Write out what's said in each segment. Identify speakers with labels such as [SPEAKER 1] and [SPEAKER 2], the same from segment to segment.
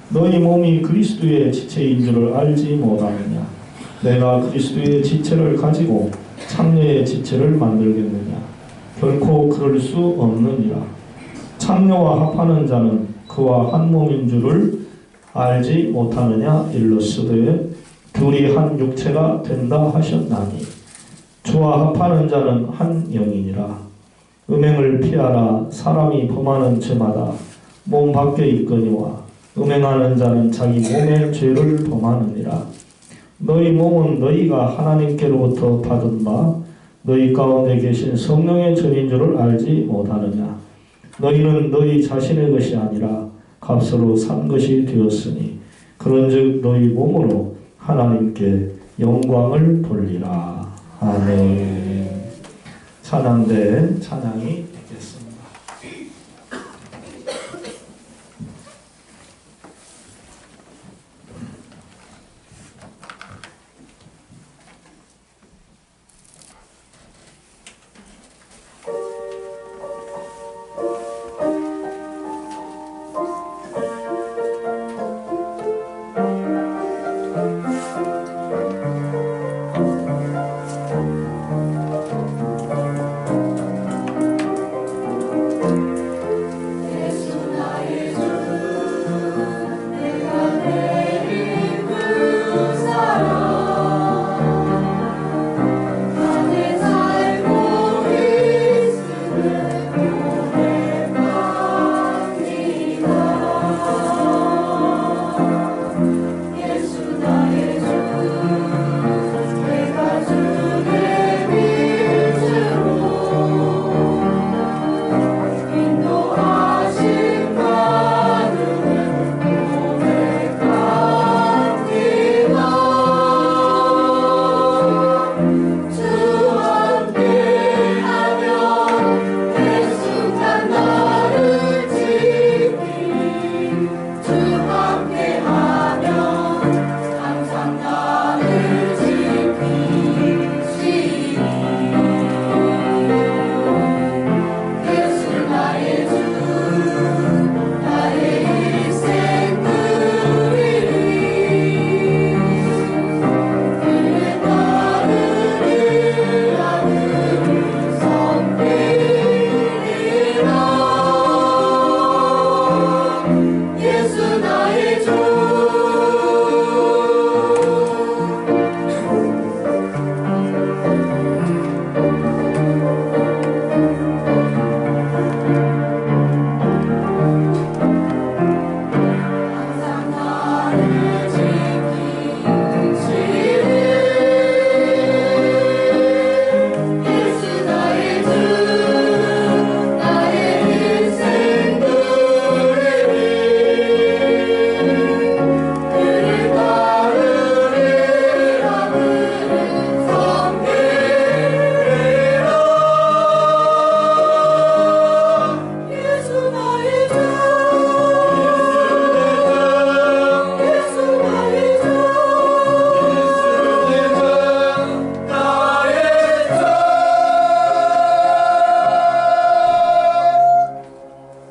[SPEAKER 1] 너희 몸이 그리스도의 지체인 줄을 알지 못하느냐? 내가 그리스도의 지체를 가지고 창녀의 지체를 만들겠느냐? 결코 그럴 수 없느니라. 창녀와 합하는 자는 그와 한 몸인 줄을 알지 못하느냐? 일러스되 둘이 한 육체가 된다 하셨나니 주와 합하는 자는 한 영이니라. 음행을 피하라. 사람이 범하는 죄마다 몸 밖에 있거니와 음행하는 자는 자기 몸의 죄를 범하느니라. 너희 몸은 너희가 하나님께로부터 받은 바 너희 가운데 계신 성령의 전인 줄을 알지 못하느냐? 너희는 너희 자신의 것이 아니라 값으로 산 것이 되었으니 그런즉 너희 몸으로 하나님께 영광을 돌리라. 아멘. 찬양대 찬양이 있겠습니다.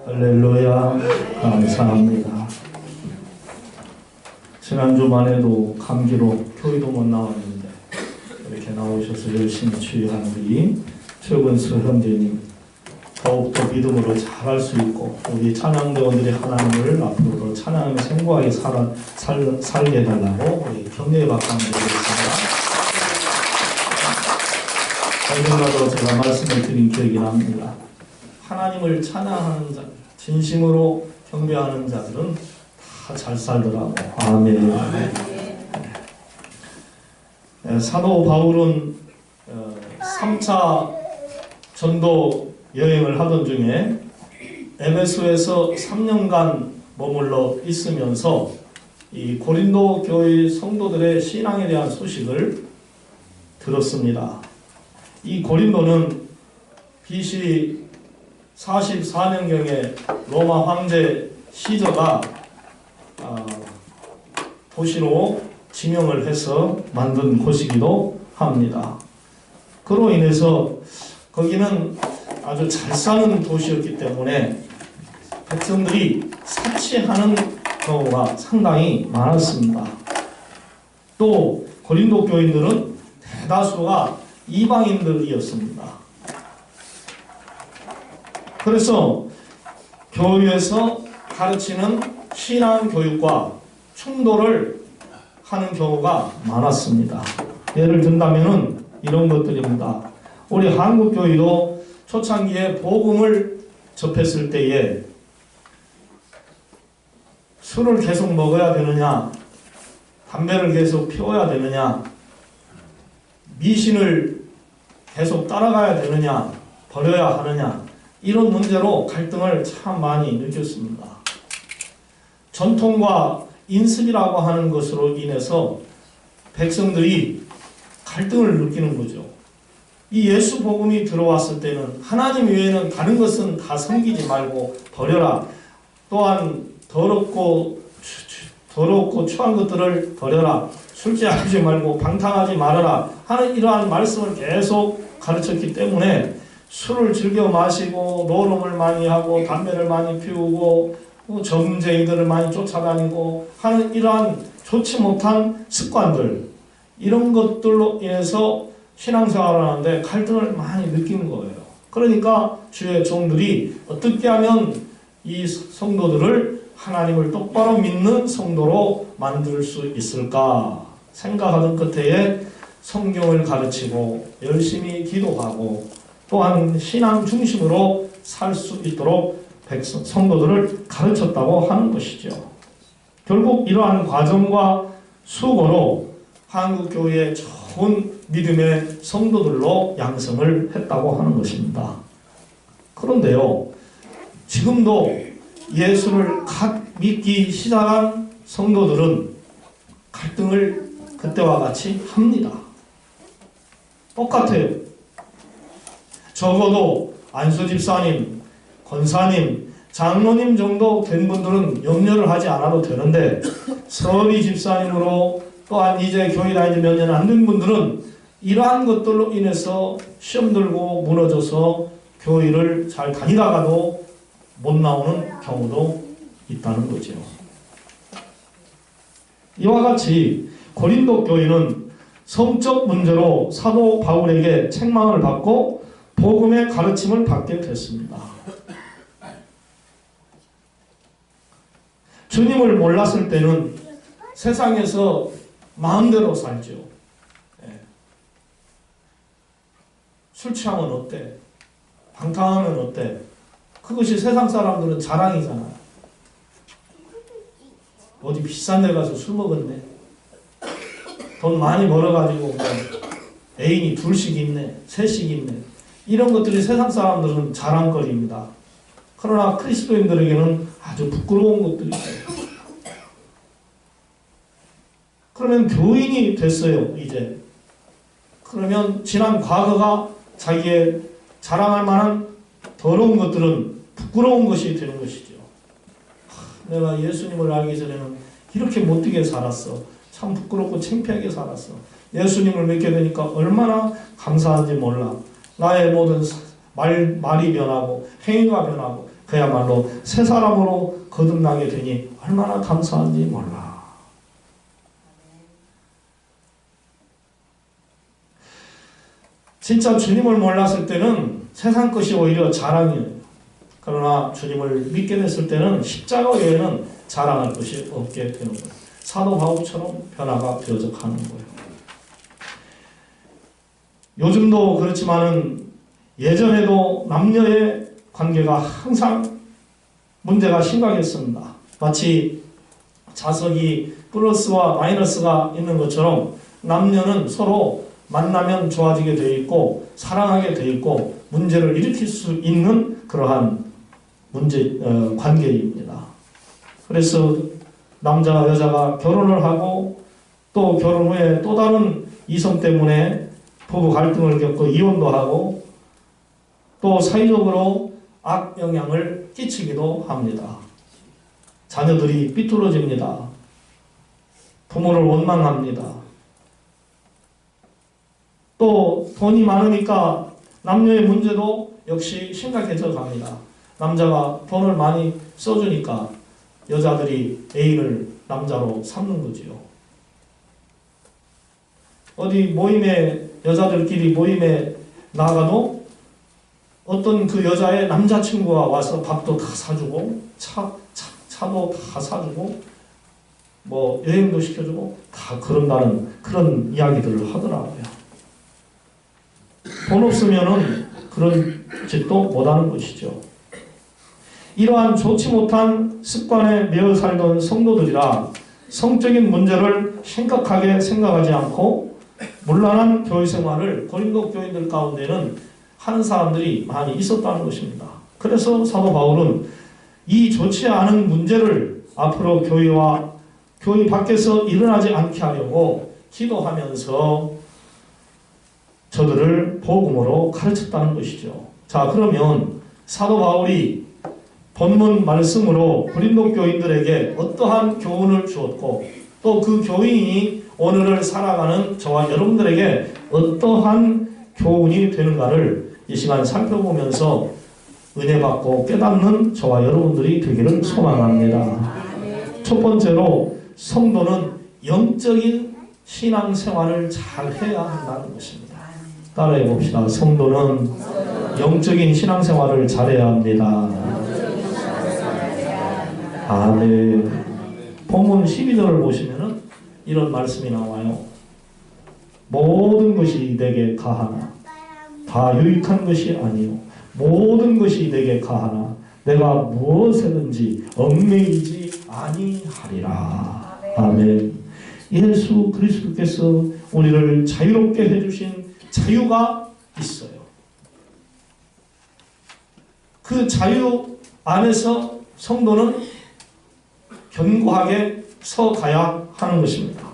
[SPEAKER 1] 할렐루야. 감사합니다. 지난주만 해도 감기로 교회도 못 나왔는데 이렇게 나오셔서 열심히 치유하는 우리 최근수 형제님 더욱더 믿음으로 잘할 수 있고 우리 찬양대원들이 하나님을 앞으로 찬양하며 생고하게 살게 해달라고 우리 격려의 박수 한번 드리겠습니다. 언젠가도 제가 말씀을 드린 기억이 납니다. 하나님을 찬양하는 자, 진심으로 경배하는 자들은 다 잘 살더라고. 아멘. 사도 바울은 3차 전도 여행을 하던 중에 에베소에서 3년간 머물러 있으면서 이 고린도 교회 성도들의 신앙에 대한 소식을 들었습니다. 이 고린도는 BC 44년경에 로마 황제 시저가 도시로 지명을 해서 만든 곳이기도 합니다. 그로 인해서 거기는 아주 잘 사는 도시였기 때문에 백성들이 사치하는 경우가 상당히 많았습니다. 또 고린도 교인들은 대다수가 이방인들이었습니다. 그래서 교회에서 가르치는 신앙 교육과 충돌을 하는 경우가 많았습니다. 예를 든다면 이런 것들입니다. 우리 한국 교회도 초창기에 복음을 접했을 때에 술을 계속 먹어야 되느냐, 담배를 계속 피워야 되느냐, 미신을 계속 따라가야 되느냐, 버려야 하느냐, 이런 문제로 갈등을 참 많이 느꼈습니다. 전통과 인습이라고 하는 것으로 인해서 백성들이 갈등을 느끼는 거죠. 이 예수 복음이 들어왔을 때는 하나님 외에는 다른 것은 다 섬기지 말고 버려라. 또한 더럽고 추한 것들을 버려라. 술 취하지 말고 방탕하지 말아라 하는 이러한 말씀을 계속 가르쳤기 때문에 술을 즐겨 마시고 노름을 많이 하고 담배를 많이 피우고 점쟁이들을 많이 쫓아다니고 하는 이러한 좋지 못한 습관들, 이런 것들로 인해서 신앙생활을 하는데 갈등을 많이 느끼는 거예요. 그러니까 주의 종들이 어떻게 하면 이 성도들을 하나님을 똑바로 믿는 성도로 만들 수 있을까 생각하던 끝에 성경을 가르치고 열심히 기도하고 또한 신앙 중심으로 살 수 있도록 성도들을 가르쳤다고 하는 것이죠. 결국 이러한 과정과 수고로 한국교회의 좋은 믿음의 성도들로 양성을 했다고 하는 것입니다. 그런데요, 지금도 예수를 갓 믿기 시작한 성도들은 갈등을 그때와 같이 합니다. 똑같아요. 적어도 안수 집사님, 권사님, 장로님 정도 된 분들은 염려를 하지 않아도 되는데 서리 집사님으로 또한 이제 교회 다니지 몇 년 안 된 분들은 이러한 것들로 인해서 시험 들고 무너져서 교회를 잘 다니다가도 못 나오는 경우도 있다는 거죠. 이와 같이 고린도 교회는 성적 문제로 사도 바울에게 책망을 받고 복음의 가르침을 받게 됐습니다. 주님을 몰랐을 때는 세상에서 마음대로 살죠. 술 취하면 어때? 방탕하면 어때? 그것이 세상 사람들은 자랑이잖아. 어디 비싼 데 가서 술 먹었네. 돈 많이 벌어가지고 뭐 애인이 둘씩 있네, 셋씩 있네. 이런 것들이 세상 사람들은 자랑거리입니다. 그러나 그리스도인들에게는 아주 부끄러운 것들이죠. 그러면 교인이 됐어요, 이제. 그러면 지난 과거가 자기의 자랑할 만한 더러운 것들은 부끄러운 것이 되는 것이죠. 내가 예수님을 알기 전에는 이렇게 못되게 살았어. 참 부끄럽고 창피하게 살았어. 예수님을 믿게 되니까 얼마나 감사한지 몰라. 나의 모든 말이 변하고 행위가 변하고 그야말로 새 사람으로 거듭나게 되니 얼마나 감사한지 몰라. 진짜 주님을 몰랐을 때는 세상 것이 오히려 자랑이에요. 그러나 주님을 믿게 됐을 때는 십자가 외에는 자랑할 것이 없게 되는 거예요. 사도 바울처럼 변화가 되어져 가는 거예요. 요즘도 그렇지만은 예전에도 남녀의 관계가 항상 문제가 심각했습니다. 마치 자석이 플러스와 마이너스가 있는 것처럼 남녀는 서로 만나면 좋아지게 되어 있고 사랑하게 되어 있고 문제를 일으킬 수 있는 그러한 관계입니다. 그래서 남자와 여자가 결혼을 하고 또 결혼 후에 또 다른 이성 때문에 부부 갈등을 겪고 이혼도 하고 또 사회적으로 악영향을 끼치기도 합니다. 자녀들이 삐뚤어집니다. 부모를 원망합니다. 또 돈이 많으니까 남녀의 문제도 역시 심각해져 갑니다. 남자가 돈을 많이 써주니까 여자들이 애인을 남자로 삼는 거지요. 어디 모임에, 여자들끼리 모임에 나가도 어떤 그 여자의 남자친구가 와서 밥도 다 사주고 차도 다 사주고 뭐 여행도 시켜주고 다 그런다는 그런 이야기들을 하더라고요. 돈 없으면은 그런 짓도 못하는 것이죠. 이러한 좋지 못한 습관에 매여 살던 성도들이라 성적인 문제를 심각하게 생각하지 않고 문란한 교회 생활을 고린도 교인들 가운데는 하는 사람들이 많이 있었다는 것입니다. 그래서 사도 바울은 이 좋지 않은 문제를 앞으로 교회 밖에서 일어나지 않게 하려고 기도하면서 저들을 복음으로 가르쳤다는 것이죠. 자, 그러면 사도 바울이 본문 말씀으로 고린도 교인들에게 어떠한 교훈을 주었고 또 그 교인이 오늘을 살아가는 저와 여러분들에게 어떠한 교훈이 되는가를 이 시간 살펴보면서 은혜 받고 깨닫는 저와 여러분들이 되기를 소망합니다. 첫 번째로 성도는 영적인 신앙생활을 잘 해야 한다는 것입니다. 따라해 봅시다. 성도는 영적인 신앙생활을 잘해야 합니다. 아멘. 본문 12절을 보시면은 이런 말씀이 나와요. 모든 것이 내게 가하나 다 유익한 것이 아니요 모든 것이 내게 가하나 내가 무엇에든지 얽매이지 아니하리라. 아멘. 예수 그리스도께서 우리를 자유롭게 해주신 자유가 있어요. 그 자유 안에서 성도는 견고하게 서가야 하는 것입니다.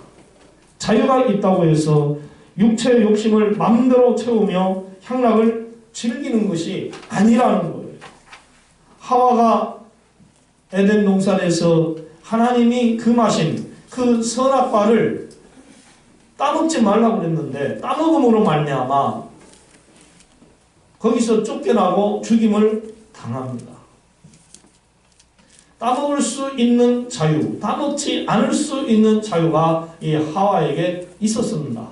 [SPEAKER 1] 자유가 있다고 해서 육체의 욕심을 마음대로 채우며 향락을 즐기는 것이 아니라는 거예요. 하와가 에덴 동산에서 하나님이 금하신 그 선악과를 따먹지 말라고 그랬는데 따먹음으로 말미암아 거기서 쫓겨나고 죽임을 당합니다. 따먹을 수 있는 자유, 따먹지 않을 수 있는 자유가 이 하와에게 있었습니다.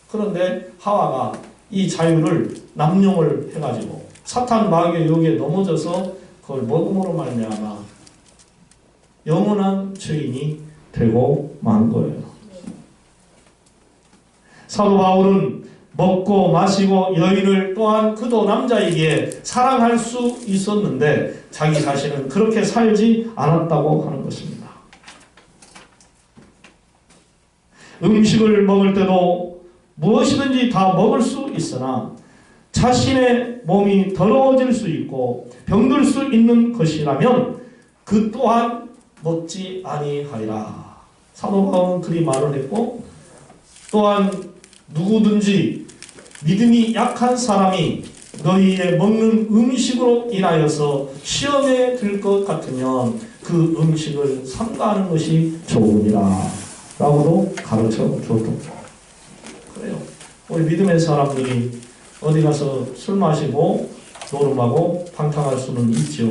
[SPEAKER 1] 그런데 하와가 이 자유를 남용을 해가지고 사탄 마귀의 유혹에 넘어져서 그걸 먹음으로 말미암아 영원한 죄인이 되고 만 거예요. 사도 바울은 먹고 마시고 여인을 또한 그도 남자에게 사랑할 수 있었는데 자기 자신은 그렇게 살지 않았다고 하는 것입니다. 음식을 먹을 때도 무엇이든지 다 먹을 수 있으나 자신의 몸이 더러워질 수 있고 병들 수 있는 것이라면 그 또한 먹지 아니하리라. 사도 바울은 그리 말을 했고 또한 누구든지 믿음이 약한 사람이 너희의 먹는 음식으로 인하여서 시험에 들 것 같으면 그 음식을 삼가하는 것이 좋으니라 라고도 가르쳐 주었던 그래요. 우리 믿음의 사람들이 어디 가서 술 마시고 노름하고 방탕할 수는 있죠.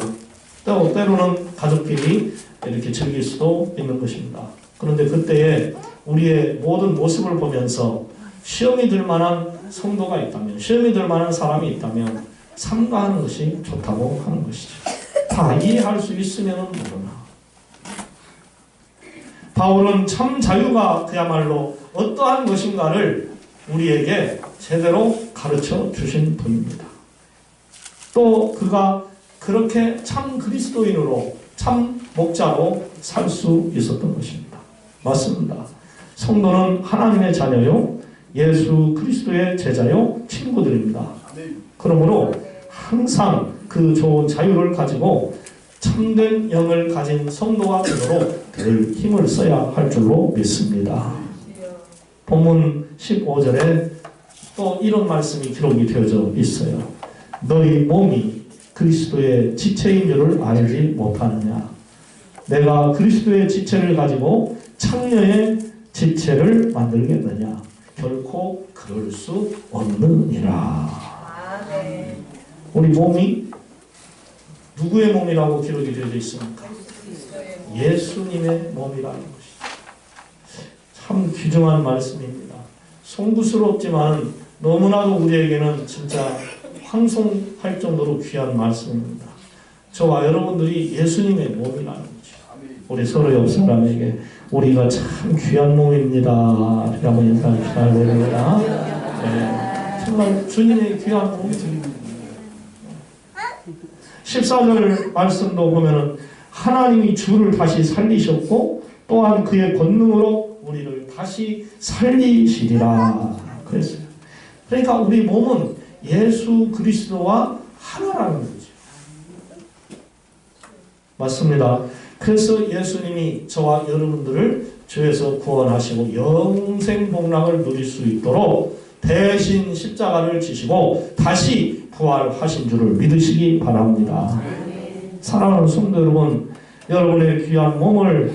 [SPEAKER 1] 때로는 가족끼리 이렇게 즐길 수도 있는 것입니다. 그런데 그때에 우리의 모든 모습을 보면서 시험이 들 만한 성도가 있다면, 시험이 들 만한 사람이 있다면 삼가하는 것이 좋다고 하는 것이죠. 다 이해할 수 있으면 모르나. 바울은 참 자유가 그야말로 어떠한 것인가를 우리에게 제대로 가르쳐 주신 분입니다. 또 그가 그렇게 참 그리스도인으로 참 목자로 살 수 있었던 것입니다. 맞습니다. 성도는 하나님의 자녀요 예수 그리스도의 제자요 친구들입니다. 그러므로 항상 그 좋은 자유를 가지고 참된 영을 가진 성도가 되도록 늘 힘을 써야 할 줄로 믿습니다. 본문 15절에 또 이런 말씀이 기록이 되어져 있어요. 너희 몸이 그리스도의 지체인 줄을 알지 못하느냐. 내가 그리스도의 지체를 가지고 창녀의 지체를 만들겠느냐. 결코 그럴 수 없느니라. 우리 몸이 누구의 몸이라고 기록이 되어져 있습니까? 예수님의 몸이라는 것이죠. 참 귀중한 말씀입니다. 송구스럽지만 너무나도 우리에게는 진짜 황송할 정도로 귀한 말씀입니다. 저와 여러분들이 예수님의 몸이라는 거죠. 우리 서로 옆 사람에게 우리가 참 귀한 몸입니다. 이렇게 한번 인사합시다. 할렐루야. 네, 정말 주님의 귀한 몸입니다. 14절 말씀도 보면은 하나님이 주를 다시 살리셨고 또한 그의 권능으로 우리를 다시 살리시리라 그랬어요. 그러니까 우리 몸은 예수 그리스도와 하나라는 거죠. 맞습니다. 그래서 예수님이 저와 여러분들을 죄에서 구원하시고 영생 복락을 누릴 수 있도록 대신 십자가를 지시고 다시 부활하신 줄을 믿으시기 바랍니다. 사랑하는 성도 여러분, 여러분의 귀한 몸을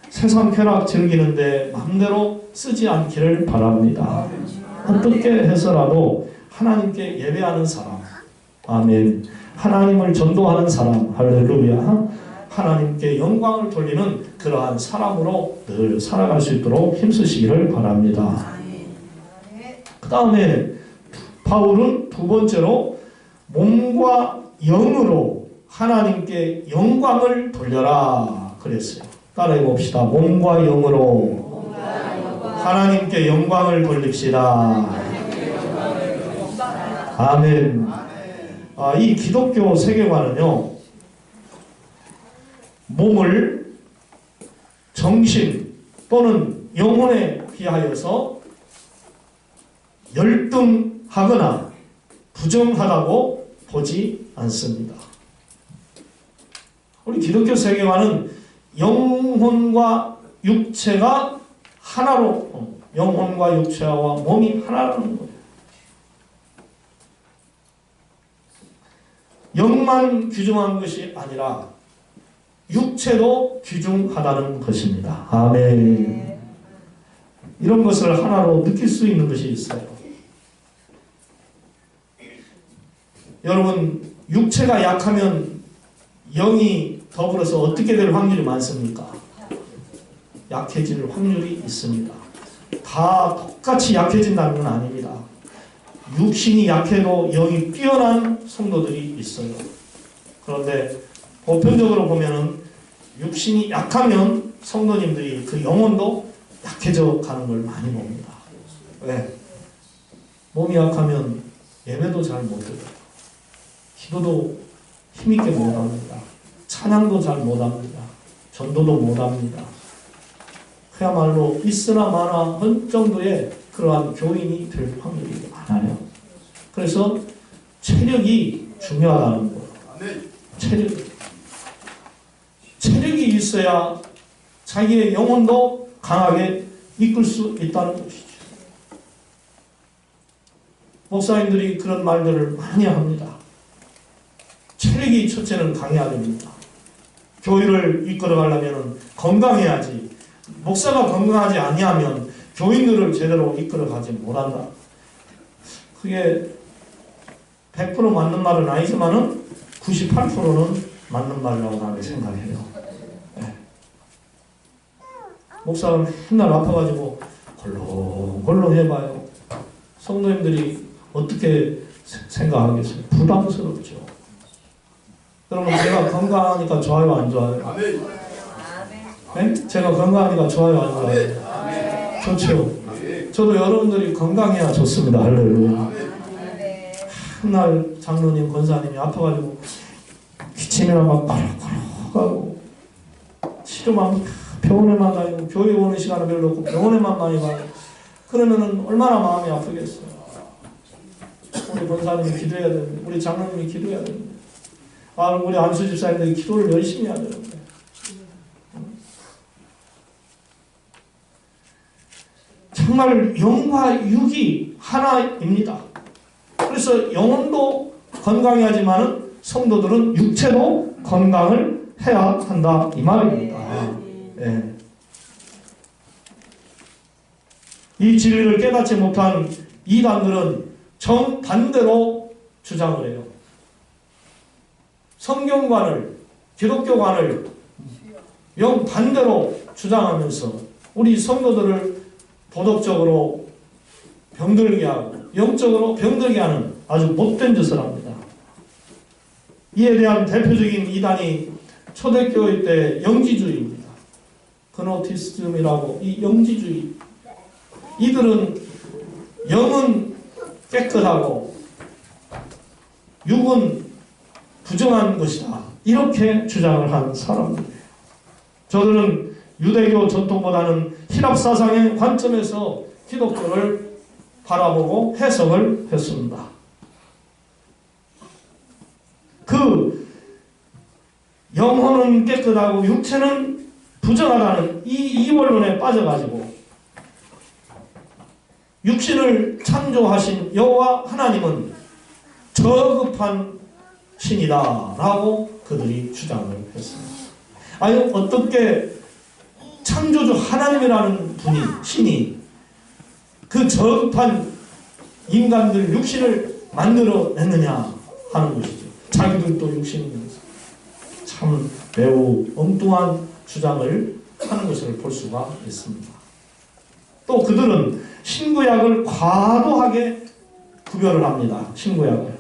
[SPEAKER 1] 세상 쾌락 즐기는데 마음대로 쓰지 않기를 바랍니다. 어떻게 해서라도 하나님께 예배하는 사람, 아멘, 하나님을 전도하는 사람, 할렐루야, 하나님께 영광을 돌리는 그러한 사람으로 늘 살아갈 수 있도록 힘쓰시기를 바랍니다. 그 다음에 바울은 두 번째로 몸과 영으로 하나님께 영광을 돌려라 그랬어요. 따라해 봅시다. 몸과 영으로 하나님께 영광을 돌립시다. 아멘. 이 기독교 세계관은요, 몸을 정신 또는 영혼에 비하여서 열등하거나 부정하다고 보지 않습니다. 우리 기독교 세계관은 영혼과 육체가 하나로, 영혼과 육체와 몸이 하나라는 거예요. 영만 귀중한 것이 아니라 육체도 귀중하다는 것입니다. 아멘. 이런 것을 하나로 느낄 수 있는 것이 있어요. 여러분, 육체가 약하면 영이 더불어서 어떻게 될 확률이 많습니까? 약해질 확률이 있습니다. 다 똑같이 약해진다는 건 아닙니다. 육신이 약해도 영이 뛰어난 성도들이 있어요. 그런데 보편적으로 보면은 육신이 약하면 성도님들이 그 영혼도 약해져 가는 걸 많이 봅니다. 왜? 몸이 약하면 예배도 잘 못 드려요. 기도도 힘있게 못합니다. 찬양도 잘 못합니다. 전도도 못합니다. 그야말로 있으나 마나 한 정도의 그러한 교인이 될 확률이 많아요. 그래서 체력이 중요하다는 거예요. 체력이 있어야 자기의 영혼도 강하게 이끌 수 있다는 것이죠. 목사님들이 그런 말들을 많이 합니다. 체력이 첫째는 강해야 됩니다. 교회를 이끌어가려면 건강해야지. 목사가 건강하지 아니하면 교인들을 제대로 이끌어가지 못한다. 그게 100% 맞는 말은 아니지만은 98%는 맞는 말이라고 나는 생각해요. 네. 목사가 맨날 아파가지고 걸렁걸렁 해봐요. 성도님들이 어떻게 생각하겠어요? 부담스럽죠. 여러분, 제가 건강하니까 좋아요, 안 좋아요? 네? 제가 건강하니까 좋아요, 안 좋아요? 좋죠. 저도 여러분들이 건강해야 좋습니다. 할렐루야. 한날 장로님, 권사님이 아파가지고 기침이나 막 콜록콜록하고 치료만 병원에만 다니고 교회 오는 시간은 별로 없고 병원에만 많이 가요. 그러면은 얼마나 마음이 아프겠어요. 우리 권사님이 기도해야 되는데, 우리 장로님이 기도해야 되는데, 우리 안수 집사님들이 기도를 열심히 해야 되는데, 정말 영과 육이 하나입니다. 그래서 영혼도 건강해야지만 성도들은 육체도 건강을 해야 한다 이 말입니다. 네. 이 진리를 깨닫지 못한 이단들은 정반대로 주장을 해요. 성경관을, 기독교관을 반대로 주장하면서 우리 성도들을 도덕적으로 병들게 하고 영적으로 병들게 하는 아주 못된 짓을 합니다. 이에 대한 대표적인 이단이 초대교회 때 영지주의입니다. 그노티스즘이라고, 이 영지주의. 이들은 영은 깨끗하고 육은 부정한 것이다, 이렇게 주장을 한 사람들이에요. 저들은 유대교 전통보다는 히랍 사상의 관점에서 기독교를 바라보고 해석을 했습니다. 그 영혼은 깨끗하고 육체는 부정하다는 이 이원론에 빠져가지고 육신을 창조하신 여호와 하나님은 저급한 신이다 라고 그들이 주장을 했습니다. 아니, 어떻게 창조주 하나님이라는 분이, 신이 그 저급한 인간들 육신을 만들어냈느냐 하는 것이죠. 자기들도 육신이면서. 참 매우 엉뚱한 주장을 하는 것을 볼 수가 있습니다. 또 그들은 신구약을 과도하게 구별을 합니다. 신구약을.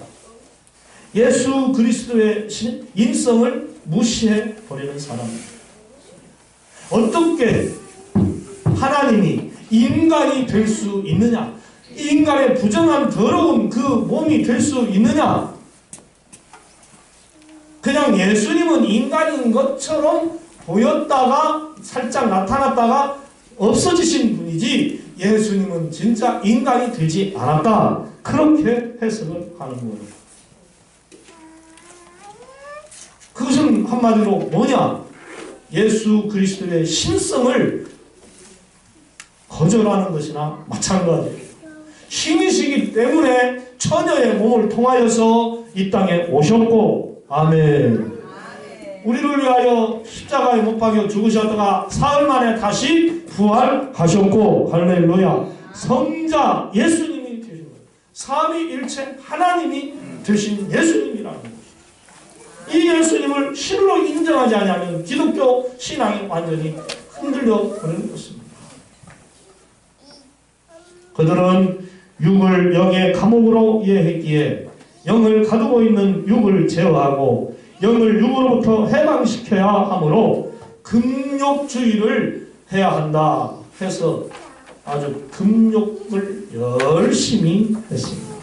[SPEAKER 1] 예수 그리스도의 인성을 무시해 버리는 사람입니다. 어떻게 하나님이 인간이 될 수 있느냐? 인간의 부정한 더러운 그 몸이 될 수 있느냐? 그냥 예수님은 인간인 것처럼 보였다가 살짝 나타났다가 없어지신 분이지 예수님은 진짜 인간이 되지 않았다, 그렇게 해석을 하는 거예요. 그것은 한마디로 뭐냐? 예수 그리스도의 신성을 거절하는 것이나 마찬가지예요. 신이시기 때문에 처녀의 몸을 통하여서 이 땅에 오셨고, 아멘. 우리를 위하여 십자가에 못 박여 죽으셨다가 사흘 만에 다시 부활하셨고, 할렐루야. 성자 예수님이 되신 거예요. 삼위일체 하나님이 되신 예수님이라는 거예요. 이 예수님을 신으로 인정하지 않으면 기독교 신앙이 완전히 흔들려 버리는 것입니다. 그들은 육을 영의 감옥으로 이해했기에 영을 가두고 있는 육을 제어하고 영을 육으로부터 해방시켜야 하므로 금욕주의를 해야 한다 해서 아주 금욕을 열심히 했습니다.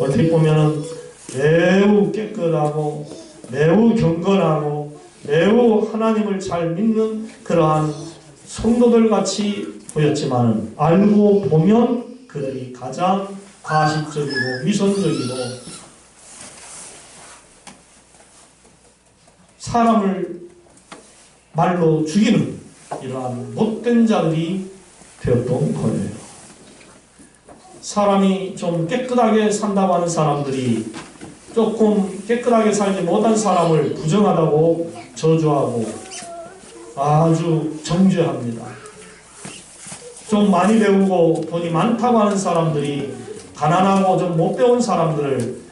[SPEAKER 1] 어떻게 보면은 매우 깨끗하고 매우 경건하고 매우 하나님을 잘 믿는 그러한 성도들 같이 보였지만 알고 보면 그들이 가장 가식적이고 위선적이고 사람을 말로 죽이는 이러한 못된 자들이 되었던 거예요. 사람이 좀 깨끗하게 산다고 하는 사람들이 조금 깨끗하게 살지 못한 사람을 부정하다고 저주하고 아주 정죄합니다. 좀 많이 배우고 돈이 많다고 하는 사람들이 가난하고 좀 못 배운 사람들을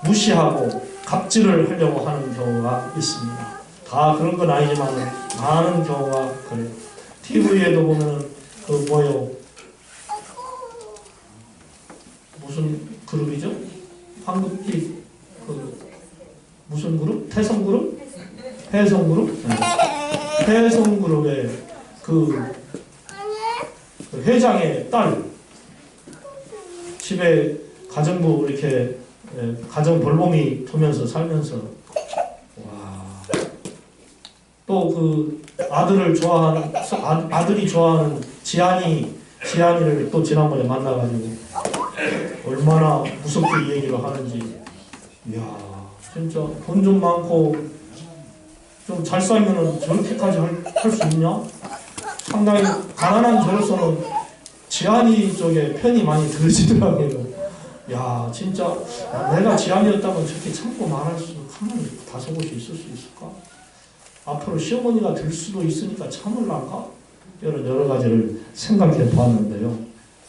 [SPEAKER 1] 무시하고 갑질을 하려고 하는 경우가 있습니다. 다 그런 건 아니지만 많은 경우가 그래요. TV에도 보면 그 뭐요? 무슨 그룹이죠? 황급기 그 무슨 그룹? 태성그룹? 해성그룹? 네. 해성그룹의 그 회장의 딸 집에 가정부 이렇게 가정 돌봄이 두면서 살면서 와, 또 그 아들을 좋아하는 아들이 좋아하는 지한이를 또 지난번에 만나가지고 얼마나 무섭게 이 얘기를 하는지, 이야 진짜 돈 좀 많고 좀 잘 살면은 저렇게까지 할 수 있냐? 상당히 가난한 저로서는 지한이 쪽에 편이 많이 들으시더라고요. 야 진짜 내가 지한이었다면 저렇게 참고 말할 수 가만히 다소곳이 있을 수 있을까? 앞으로 시어머니가 될 수도 있으니까 참을란가? 이런 여러 가지를 생각해 보았는데요.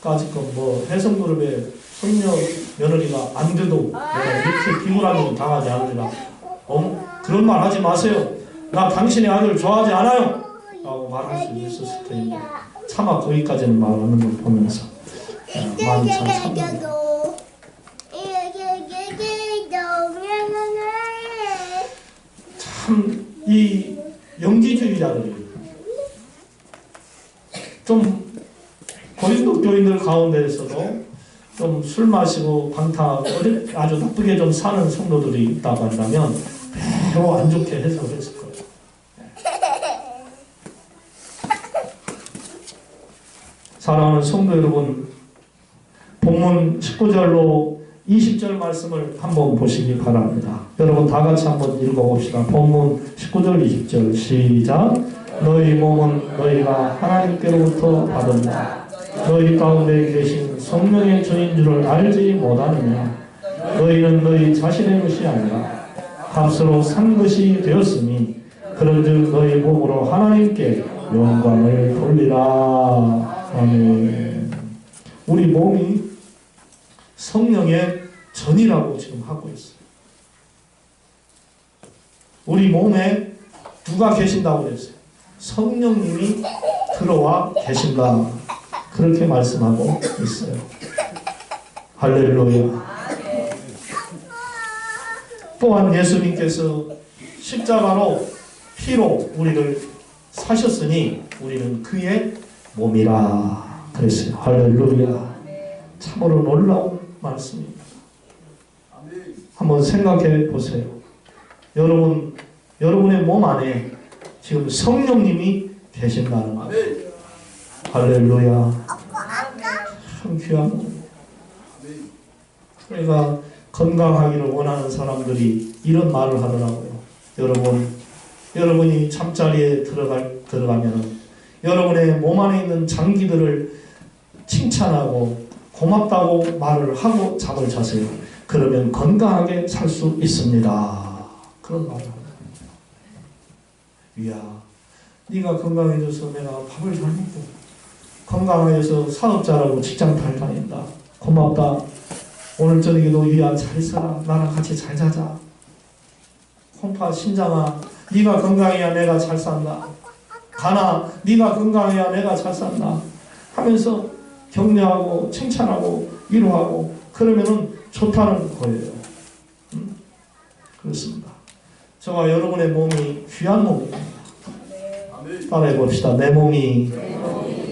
[SPEAKER 1] 까짓것 뭐 해성그룹의 손녀 며느리가 안 돼도 내가 이렇게 비굴함을 당하지 않으리라. 그런 말 하지 마세요. 나 당신의 아들 좋아하지 않아요 라고 말할 수 있었을 텐데 차마 거기까지는 말하는 걸 보면서 마음이 참 참납니다. 참 이 영지주의자들이 좀 고린도 교인들 가운데에서도 좀 술 마시고 방탕하고 아주 나쁘게 좀 사는 성도들이 있다고 한다면 매우 안 좋게 해석을 했을 거예요. 사랑하는 성도 여러분, 본문 19절로 20절 말씀을 한번 보시기 바랍니다. 여러분 다 같이 한번 읽어봅시다. 본문 19절 20절 시작. 너희 몸은 너희가 하나님께로부터 받은 바 너희 가운데 계신 성령의 전인 줄을 알지 못하느냐. 너희는 너희 자신의 것이 아니라 값으로 산 것이 되었으니 그런즉 너희 몸으로 하나님께 영광을 돌리라. 아멘. 우리 몸이 성령의 전이라고 지금 하고 있어요. 우리 몸에 누가 계신다고 그랬어요? 성령님이 들어와 계신다. 그렇게 말씀하고 있어요. 할렐루야. 또한 예수님께서 십자가로 피로 우리를 사셨으니 우리는 그의 몸이라 그랬어요. 할렐루야. 참으로 놀라운 말씀입니다. 한번 생각해 보세요. 여러분의 몸 안에 지금 성령님이 계신다는 거예요. 할렐루야. 참 귀한 거예요. 그러니까 건강하기를 원하는 사람들이 이런 말을 하더라고요. 여러분이 잠자리에 들어가면 여러분의 몸 안에 있는 장기들을 칭찬하고 고맙다고 말을 하고 잠을 자세요. 그러면 건강하게 살 수 있습니다. 그런 말을 합니다. 이야, 네가 건강해져서 내가 밥을 잘 먹고 건강해져서 사업자라고 직장 잘 다닌다. 고맙다. 오늘 저녁에도 위야 잘 있어라. 나랑 같이 잘 자자. 콩파 신장아, 네가 건강해야 내가 잘 산다. 가나, 네가 건강해야 내가 잘 산다. 하면서 격려하고 칭찬하고 위로하고 그러면은 좋다는 거예요. 그렇습니다. 저와 여러분의 몸이 귀한 몸입니다. 따라해 봅시다. 내 몸이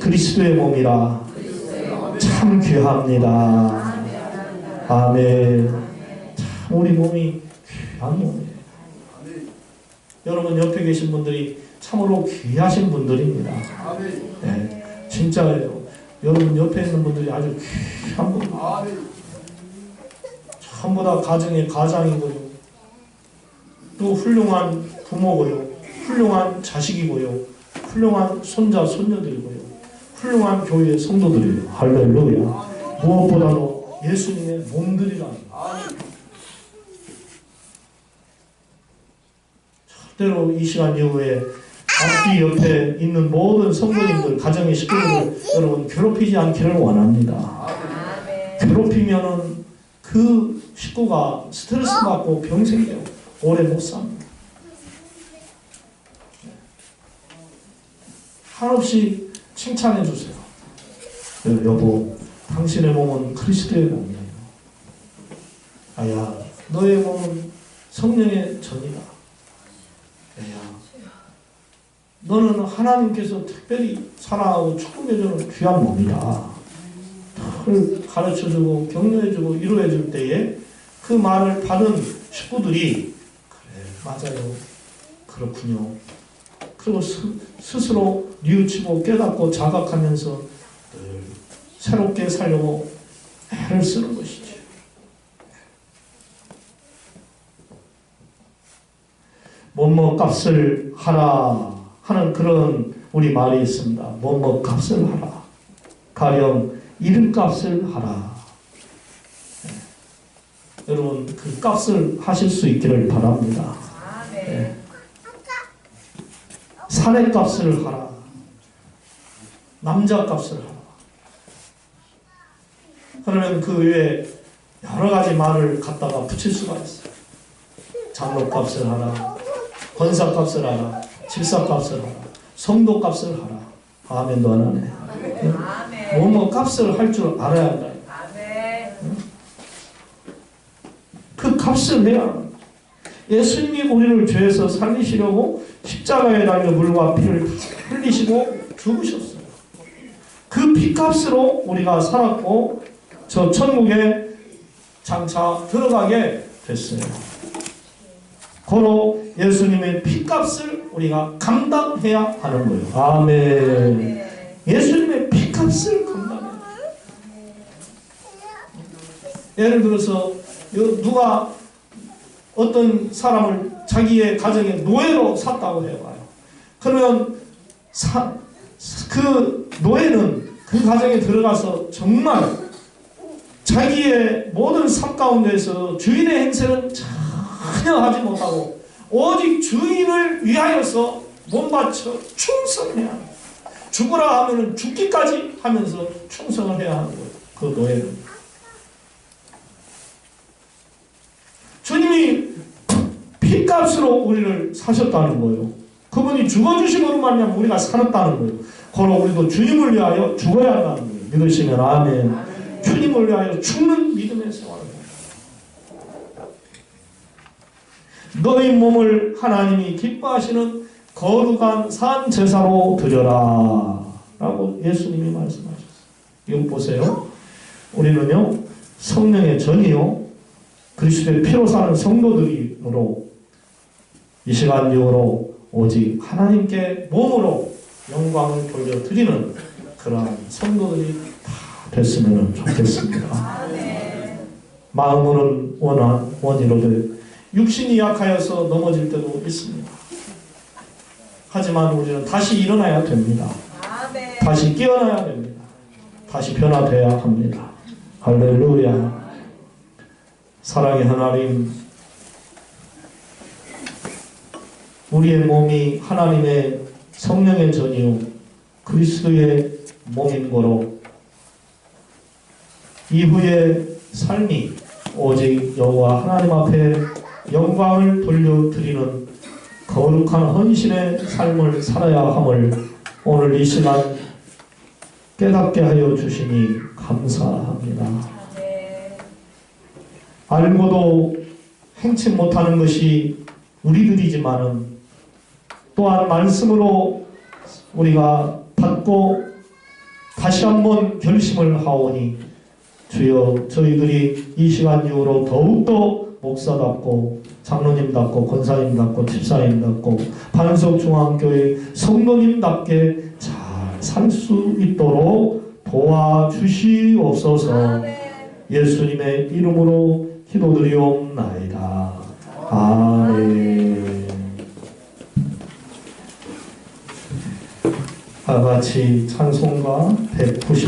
[SPEAKER 1] 그리스도의 몸이라 참 귀합니다. 아멘. 참 우리 몸이 귀한 몸이에요. 여러분 옆에 계신 분들이 참으로 귀하신 분들입니다. 네, 진짜예요. 여러분 옆에 있는 분들이 아주 귀한 분들. 전부 다 가정의 가장이고요. 또 훌륭한 부모고요. 훌륭한 자식이고요. 훌륭한 손자, 손녀들이고요. 훌륭한 교회의 성도들이에요. 할렐루야. 무엇보다도 예수님의 몸들이랍니다. 절대로 이 시간 이후에 앞뒤 옆에 있는 모든 성도님들, 가정의 식구들 여러분 괴롭히지 않기를 원합니다. 괴롭히면은 그 식구가 스트레스 받고 병 생겨요. 오래 못 삽니다. 한없이 칭찬해 주세요. 여보, 당신의 몸은 그리스도의 몸이에요. 아야, 너의 몸은 성령의 전이다. 야야, 너는 하나님께서 특별히 사랑하고 축복해주는 귀한 몸이다. 그걸 가르쳐주고 격려해주고 위로해줄 때에 그 말을 받은 식구들이 그래, 맞아요. 그렇군요. 그리고 스스로 뉘우치고 깨닫고 자각하면서 늘 새롭게 살려고 애를 쓰는 것이죠. 뭐뭐 값을 하라 하는 그런 우리 말이 있습니다. 뭐뭐 값을 하라. 가령 이름값을 하라. 네. 여러분 그 값을 하실 수 있기를 바랍니다. 네. 사내 값을 하라. 남자 값을 하라. 그러면 그 외에 여러 가지 말을 갖다가 붙일 수가 있어요. 장로 값을 하라. 권사값을 하라, 집사값을 하라, 성도값을 하라. 아멘도 안 하네. 뭐뭐 값을 할 줄 알아야 한다. 그 값을 해야 한다. 예수님이 우리를 죄에서 살리시려고 십자가에 달려 물과 피를 흘리시고 죽으셨어요. 그 피값으로 우리가 살았고 저 천국에 장차 들어가게 됐어요. 고로 예수님의 피값을 우리가 감당해야 하는 거예요. 아멘. 예수님의 피값을 감당해야 해요. 예를 들어서 누가 어떤 사람을 자기의 가정의 노예로 샀다고 해봐요. 그러면 그 노예는 그 가정에 들어가서 정말 자기의 모든 삶 가운데서 주인의 행세는 전혀 하지 못하고 오직 주인을 위하여서 몸바쳐 충성해야 합니다. 죽으라 하면 죽기까지 하면서 충성을 해야 하는 거예요. 그 노예는. 주님이 피값으로 우리를 사셨다는 거예요. 그분이 죽어주심으로 말미암아 우리가 살았다는 거예요. 그럼 우리도 주님을 위하여 죽어야 한다는 거예요. 믿으시면 아멘. 주님을 위하여 죽는 믿음의 생활을 합니다. 너희 몸을 하나님이 기뻐하시는 거룩한 산 제사로 드려라 라고 예수님이 말씀하셨어요. 이거 보세요. 우리는요 성령의 전이요 그리스도의 피로 사는 성도들이므로 이 시간 이후로 오직 하나님께 몸으로 영광을 돌려드리는 그러한 성도들이 다 됐으면 좋겠습니다. 마음으로는 원이로되 육신이 약하여서 넘어질 때도 있습니다. 하지만 우리는 다시 일어나야 됩니다. 다시 깨어나야 됩니다. 다시 변화되어야 합니다. 할렐루야. 사랑의 하나님, 우리의 몸이 하나님의 성령의 전이요 그리스도의 몸인 거로 이후의 삶이 오직 여호와 하나님 앞에 영광을 돌려드리는 거룩한 헌신의 삶을 살아야 함을 오늘 이 시간 깨닫게 하여 주시니 감사합니다. 알고도 행치 못하는 것이 우리들이지만은 또한 말씀으로 우리가 받고 다시 한번 결심을 하오니 주여 저희들이 이 시간 이후로 더욱더 목사답고 장로님답고 권사님답고 집사님답고 반석중앙교회 성도님답게 잘 살 수 있도록 도와주시옵소서. 예수님의 이름으로 기도드리옵나이다. 아멘. 다 같이 찬송가 190